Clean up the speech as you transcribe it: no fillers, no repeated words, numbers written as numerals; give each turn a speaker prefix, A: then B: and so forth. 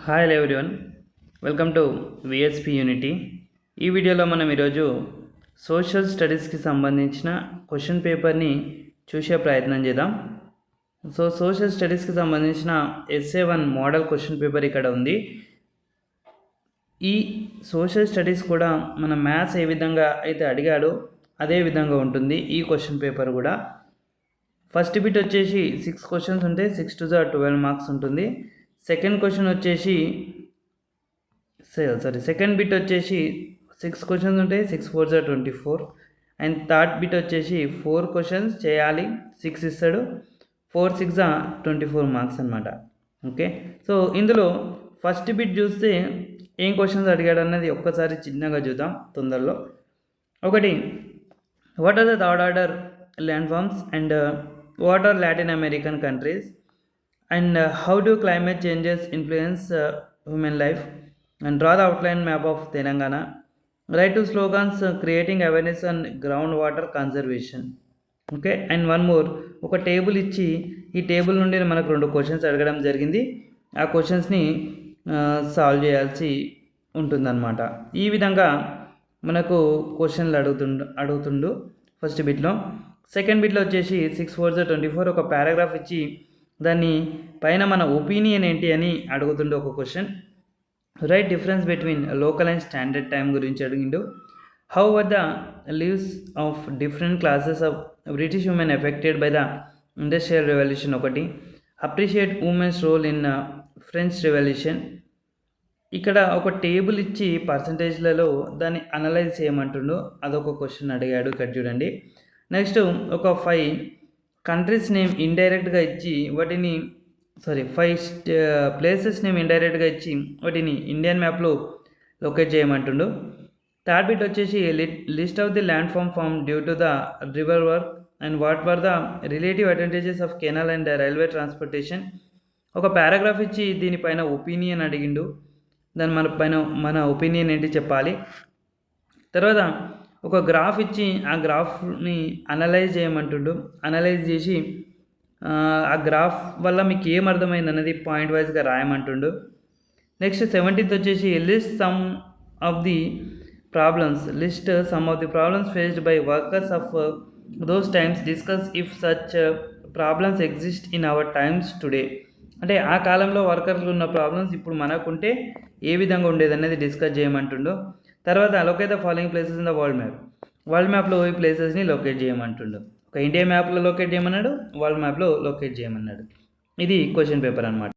A: Hi everyone, welcome to VSP unity. ఈ వీడియోలో మనం ఈరోజు సోషల్ స్టడీస్కి సంబంధించిన క్వశ్చన్ పేపర్ని చూసే ప్రయత్నం చేద్దాం. సోషల్ స్టడీస్కి సంబంధించిన SA1 మోడల్ క్వశ్చన్ పేపర్ ఇక్కడ ఉంది. ఈ సోషల్ స్టడీస్ కూడా మన మ్యాథ్స్ ఏ విధంగా అయితే అడిగాడో అదే విధంగా ఉంటుంది ఈ క్వశ్చన్ పేపర్ కూడా. ఫస్ట్ బిట్ వచ్చేసి 6 క్వశ్చన్స్ ఉంటాయి, 6 to 12 మార్క్స్ ఉంటుంది. సెకండ్ బిట్ వచ్చేసి 6 క్వశ్చన్స్ ఉంటాయి, 6 4 24. అండ్ థర్డ్ బిట్ వచ్చేసి 4 క్వశ్చన్స్ చేయాలి, 6 ఇస్తాడు, 4 6 24 మార్క్స్ అనమాట. ఓకే, సో ఇందులో ఫస్ట్ బిట్ చూస్తే ఏం క్వశ్చన్స్ అడిగాడు అన్నది ఒక్కసారి చిన్నగా చూద్దాం తొందరలో. ఒకటి, what are the third order land forms and what are Latin American countries and how do climate changes influence human life, and draw the outline map of Telangana, write 2 slogans creating awareness on groundwater conservation. Okay, and one more, ఒక table ఇచ్చి ఈ table నుండి మనకు 2 questions అడగడం జరిగింది. ఆ క్వశ్చన్స్ని solve చేయాల్సి ఉంటుందన్నమాట. ఈ విధంగా మనకు క్వశ్చన్లు అడుగుతుండు ఫస్ట్ బిట్లో. సెకండ్ బిట్లో వచ్చేసి 6 4 24 ఒక పారాగ్రాఫ్ ఇచ్చి దాన్ని పైన మన ఒపీనియన్ ఏంటి అని అడుగుతుండే ఒక question. Right difference between local and standard time గురించి అడిగిండు. How were the lives of different classes of British women affected by the industrial revolution ఒకటి. Appreciate women's role in French revolution. ఇక్కడ ఒక టేబుల్ ఇచ్చి పర్సంటేజ్లలో దాన్ని అనలైజ్ చేయమంటుండు, అదొక question అడిగాడు. ఇక్కడ చూడండి. నెక్స్ట్ ఒక 5 కంట్రీస్ నేమ్ ఇండైరెక్ట్గా ఇచ్చి వాటిని 5 ప్లేసెస్ నేమ్ ఇండైరెక్ట్గా ఇచ్చి వాటిని ఇండియన్ మ్యాప్లో లొకేట్ చేయమంటుండు. థర్డ్ బిట్ వచ్చేసి list of the land form due to the river work and what are the relative advantages of canal and railway transportation. ఒక పారాగ్రాఫ్ ఇచ్చి దీనిపైన ఒపీనియన్ అడిగిండు, దాని మన ఒపీనియన్ ఏంటి చెప్పాలి. తర్వాత ఒక గ్రాఫ్ ఇచ్చి ఆ గ్రాఫ్ని అనలైజ్ చేయమంటుండు. అనలైజ్ చేసి ఆ గ్రాఫ్ వల్ల మీకు ఏం అర్థమైంది అన్నది పాయింట్ వైజ్గా రాయమంటుండు. నెక్స్ట్ 17th వచ్చేసి list some of the problems faced by workers of those times, discuss if such problems exist in our times today. అంటే ఆ కాలంలో వర్కర్లు ఉన్న ప్రాబ్లమ్స్ ఇప్పుడు మనకుంటే ఏ విధంగా ఉండేది అనేది డిస్కస్ చేయమంటుండు. తర్వాత locate the following places in the world మ్యాప్లో ఈ ప్లేసెస్ని లొకేట్ చేయమంటుండు. ఒక ఇండియా మ్యాప్లో లొకేట్ చేయమన్నాడు, వరల్డ్ మ్యాప్లో లొకేట్ చేయమన్నాడు. ఇది క్వశ్చన్ పేపర్ అనమాట.